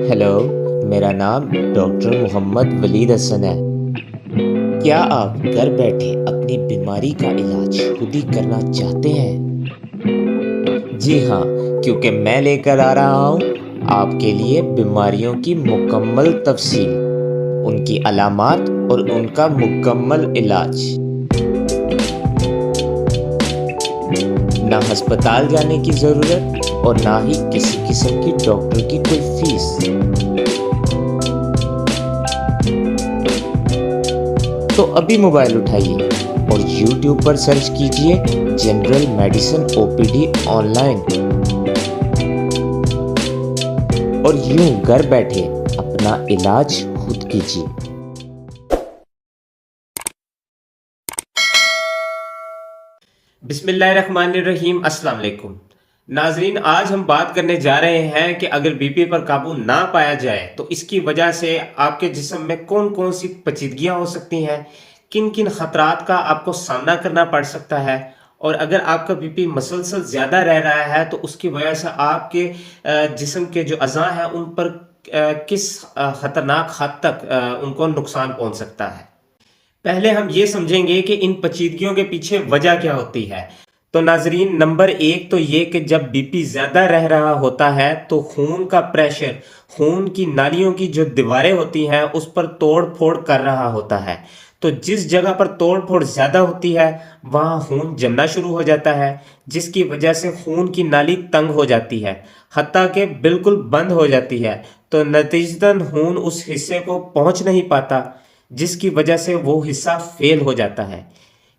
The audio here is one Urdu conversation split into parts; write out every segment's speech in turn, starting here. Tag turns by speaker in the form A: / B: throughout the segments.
A: ہیلو، میرا نام ڈاکٹر محمد ولید حسن ہے۔ کیا آپ گھر بیٹھے اپنی بیماری کا علاج خود ہی کرنا چاہتے ہیں؟ جی ہاں، کیونکہ میں لے کر آ رہا ہوں آپ کے لیے بیماریوں کی مکمل تفصیل، ان کی علامات اور ان کا مکمل علاج۔ نہ ہسپتال جانے کی ضرورت اور نہ ہی کسی قسم کی ڈاکٹر کی کوئی فیس۔ تو ابھی موبائل اٹھائیے اور یوٹیوب پر سرچ کیجئے general medicine OPD on line, اور یوں گھر بیٹھے اپنا علاج خود کیجئے۔
B: بسم اللہ الرحمن الرحیم۔ السلام علیکم ناظرین، آج ہم بات کرنے جا رہے ہیں کہ اگر بی پی پر قابو نہ پایا جائے تو اس کی وجہ سے آپ کے جسم میں کون کون سی پیچیدگیاں ہو سکتی ہیں، کن کن خطرات کا آپ کو سامنا کرنا پڑ سکتا ہے، اور اگر آپ کا بی پی مسلسل زیادہ رہ رہا ہے تو اس کی وجہ سے آپ کے جسم کے جو اعضاء ہیں ان پر کس خطرناک حد تک ان کو نقصان پہنچ سکتا ہے۔ پہلے ہم یہ سمجھیں گے کہ ان پیچیدگیوں کے پیچھے وجہ کیا ہوتی ہے۔ تو ناظرین، نمبر ایک تو یہ کہ جب بی پی زیادہ رہ رہا ہوتا ہے تو خون کا پریشر، خون کی نالیوں کی جو دیواریں ہوتی ہیں اس پر توڑ پھوڑ کر رہا ہوتا ہے۔ تو جس جگہ پر توڑ پھوڑ زیادہ ہوتی ہے وہاں خون جمنا شروع ہو جاتا ہے، جس کی وجہ سے خون کی نالی تنگ ہو جاتی ہے، حتیٰ کہ بالکل بند ہو جاتی ہے۔ تو نتیجتاً خون اس حصے کو پہنچ نہیں پاتا، جس کی وجہ سے وہ حصہ فیل ہو جاتا ہے۔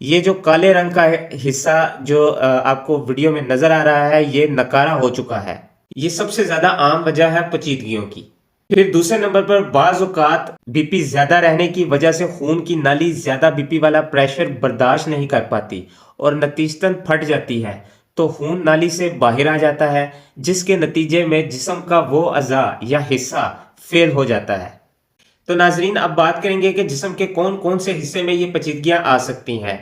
B: یہ جو کالے رنگ کا حصہ جو آپ کو ویڈیو میں نظر آ رہا ہے، یہ نکارہ ہو چکا ہے۔ یہ سب سے زیادہ عام وجہ ہے پیچیدگیوں کی۔ پھر دوسرے نمبر پر بعض اوقات بی پی زیادہ رہنے کی وجہ سے خون کی نالی زیادہ بی پی والا پریشر برداشت نہیں کر پاتی اور نتیجتاً پھٹ جاتی ہے، تو خون نالی سے باہر آ جاتا ہے، جس کے نتیجے میں جسم کا وہ اعضاء یا حصہ فیل ہو جاتا ہے۔ تو ناظرین، اب بات کریں گے کہ جسم کے کون کون سے حصے میں یہ پیچیدگیاں آ سکتی ہیں۔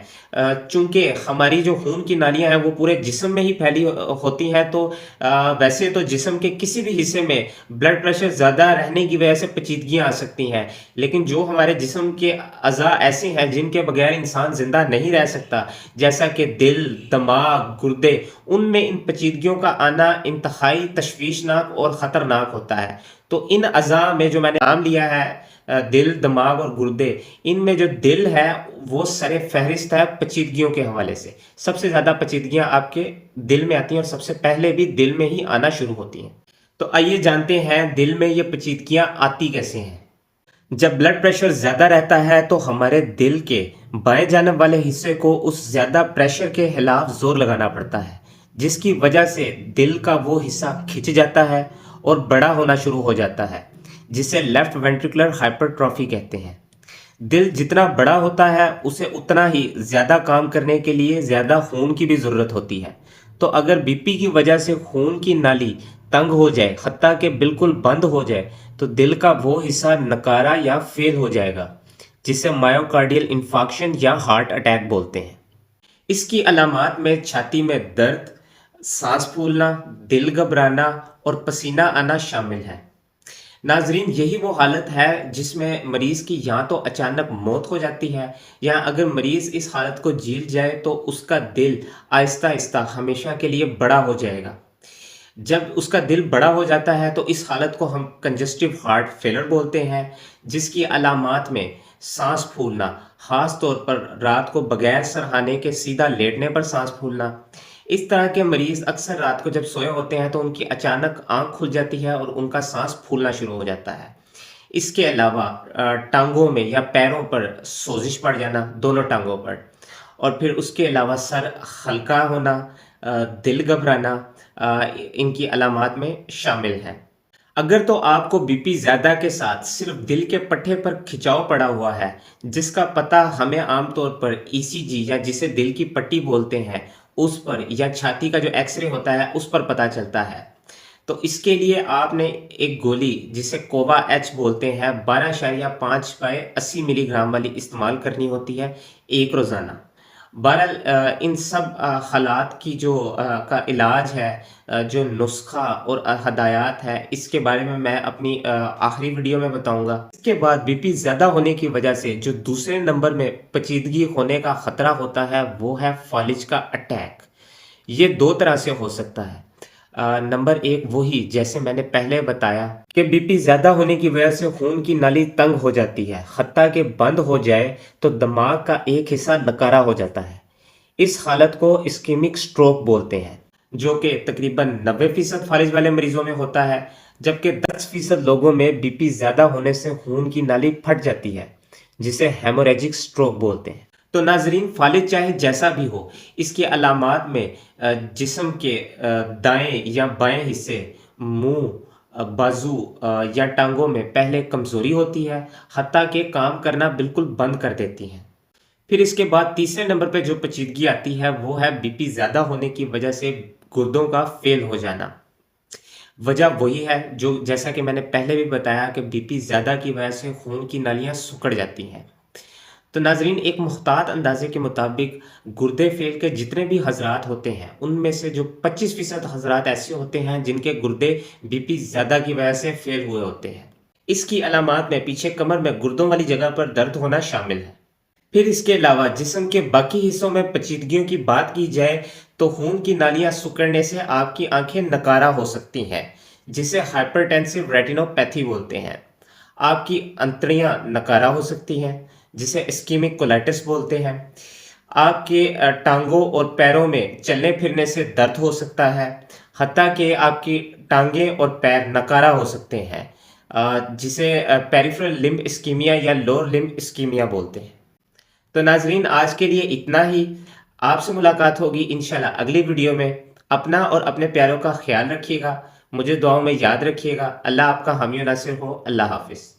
B: چونکہ ہماری جو خون کی نالیاں ہیں وہ پورے جسم میں ہی پھیلی ہوتی ہیں، تو ویسے تو جسم کے کسی بھی حصے میں بلڈ پریشر زیادہ رہنے کی وجہ سے پیچیدگیاں آ سکتی ہیں، لیکن جو ہمارے جسم کے اعضاء ایسے ہیں جن کے بغیر انسان زندہ نہیں رہ سکتا، جیسا کہ دل، دماغ، گردے، ان میں ان پیچیدگیوں کا آنا انتہائی تشویشناک اور خطرناک ہوتا ہے۔ تو ان اعضاء میں جو میں نے نام لیا ہے، دل، دماغ اور گردے، ان میں جو دل ہے وہ سر فہرست ہے پیچیدگیوں کے حوالے سے۔ سب سے زیادہ پیچیدگیاں آپ کے دل میں آتی ہیں اور سب سے پہلے بھی دل میں ہی آنا شروع ہوتی ہیں۔ تو آئیے جانتے ہیں دل میں یہ پیچیدگیاں آتی کیسے ہیں۔ جب بلڈ پریشر زیادہ رہتا ہے تو ہمارے دل کے بائیں جانب والے حصے کو اس زیادہ پریشر کے خلاف زور لگانا پڑتا ہے، جس کی وجہ سے دل کا وہ حصہ کھنچ جاتا ہے اور بڑا ہونا شروع ہو جاتا ہے، جسے لیفٹ وینٹریکولر ہائپرٹرافی کہتے ہیں۔ دل جتنا بڑا ہوتا ہے اسے اتنا ہی زیادہ کام کرنے کے لیے زیادہ خون کی بھی ضرورت ہوتی ہے۔ تو اگر بی پی کی وجہ سے خون کی نالی تنگ ہو جائے، حتیٰ کہ بالکل بند ہو جائے، تو دل کا وہ حصہ نکارا یا فیل ہو جائے گا، جسے مائیوکارڈیل انفارکشن یا ہارٹ اٹیک بولتے ہیں۔ اس کی علامات میں چھاتی میں درد، سانس پھولنا، دل گھبرانا اور پسینہ آنا شامل ہے۔ ناظرین، یہی وہ حالت ہے جس میں مریض کی یا تو اچانک موت ہو جاتی ہے، یا اگر مریض اس حالت کو جھیل جائے تو اس کا دل آہستہ آہستہ ہمیشہ کے لیے بڑا ہو جائے گا۔ جب اس کا دل بڑا ہو جاتا ہے تو اس حالت کو ہم کنجسٹیو ہارٹ فیلر بولتے ہیں، جس کی علامات میں سانس پھولنا، خاص طور پر رات کو بغیر سرہانے کے سیدھا لیٹنے پر سانس پھولنا۔ اس طرح کے مریض اکثر رات کو جب سوئے ہوتے ہیں تو ان کی اچانک آنکھ کھل جاتی ہے اور ان کا سانس پھولنا شروع ہو جاتا ہے۔ اس کے علاوہ ٹانگوں میں یا پیروں پر سوزش پڑ جانا، دونوں ٹانگوں پر، اور پھر اس کے علاوہ سر ہلکا ہونا، دل گھبرانا، ان کی علامات میں شامل ہیں۔ اگر تو آپ کو بی پی زیادہ کے ساتھ صرف دل کے پٹھے پر کھچاؤ پڑا ہوا ہے، جس کا پتہ ہمیں عام طور پر ECG یا جسے دل کی پٹی بولتے ہیں اس پر، یا چھاتی کا جو ایکس رے ہوتا ہے اس پر پتہ چلتا ہے، تو اس کے لیے آپ نے ایک گولی جسے کووا ایچ بولتے ہیں 12.5/80 ملی گرام والی استعمال کرنی ہوتی ہے ایک روزانہ۔ بہرحال ان سب حالات کی جو کا علاج ہے، جو نسخہ اور ہدایات ہے، اس کے بارے میں میں اپنی آخری ویڈیو میں بتاؤں گا۔ اس کے بعد بی پی زیادہ ہونے کی وجہ سے جو دوسرے نمبر میں پیچیدگی ہونے کا خطرہ ہوتا ہے وہ ہے فالج کا اٹیک۔ یہ دو طرح سے ہو سکتا ہے۔ نمبر ایک وہی جیسے میں نے پہلے بتایا کہ بی پی زیادہ ہونے کی وجہ سے خون کی نالی تنگ ہو جاتی ہے، حتیٰ کہ بند ہو جائے تو دماغ کا ایک حصہ نکارا ہو جاتا ہے۔ اس حالت کو اسکیمک سٹروک بولتے ہیں، جو کہ تقریباً 90% فالج والے مریضوں میں ہوتا ہے، جبکہ 10% لوگوں میں بی پی زیادہ ہونے سے خون کی نالی پھٹ جاتی ہے، جسے ہیموریجک سٹروک بولتے ہیں۔ تو ناظرین، فالج چاہے جیسا بھی ہو، اس کی علامات میں جسم کے دائیں یا بائیں حصے، منہ، بازو یا ٹانگوں میں پہلے کمزوری ہوتی ہے، حتیٰ کہ کام کرنا بالکل بند کر دیتی ہیں۔ پھر اس کے بعد تیسرے نمبر پہ جو پیچیدگی آتی ہے وہ ہے بی پی زیادہ ہونے کی وجہ سے گردوں کا فیل ہو جانا۔ وجہ وہی ہے جو جیسا کہ میں نے پہلے بھی بتایا کہ بی پی زیادہ کی وجہ سے خون کی نالیاں سکڑ جاتی ہیں۔ تو ناظرین، ایک محتاط اندازے کے مطابق گردے فیل کے جتنے بھی حضرات ہوتے ہیں ان میں سے جو 25% حضرات ایسے ہوتے ہیں جن کے گردے بی پی زیادہ کی وجہ سے فیل ہوئے ہوتے ہیں۔ اس کی علامات میں پیچھے کمر میں گردوں والی جگہ پر درد ہونا شامل ہے۔ پھر اس کے علاوہ جسم کے باقی حصوں میں پیچیدگیوں کی بات کی جائے تو خون کی نالیاں سکڑنے سے آپ کی آنکھیں نکارا ہو سکتی ہیں، جسے ہائپرٹینسو ریٹینوپیتھی بولتے ہیں۔ آپ کی انتڑیاں نکارا ہو سکتی ہیں، جسے اسکیمک کولیٹس بولتے ہیں۔ آپ کے ٹانگوں اور پیروں میں چلنے پھرنے سے درد ہو سکتا ہے، حتیٰ کہ آپ کی ٹانگیں اور پیر نکارا ہو سکتے ہیں، جسے پیریفرل لمب اسکیمیا یا لور لمب اسکیمیا بولتے ہیں۔ تو ناظرین، آج کے لیے اتنا ہی۔ آپ سے ملاقات ہوگی انشاءاللہ اگلی ویڈیو میں۔ اپنا اور اپنے پیاروں کا خیال رکھیے گا، مجھے دعاؤں میں یاد رکھیے گا۔ اللہ آپ کا حامی و ناصر ہو۔ اللہ حافظ۔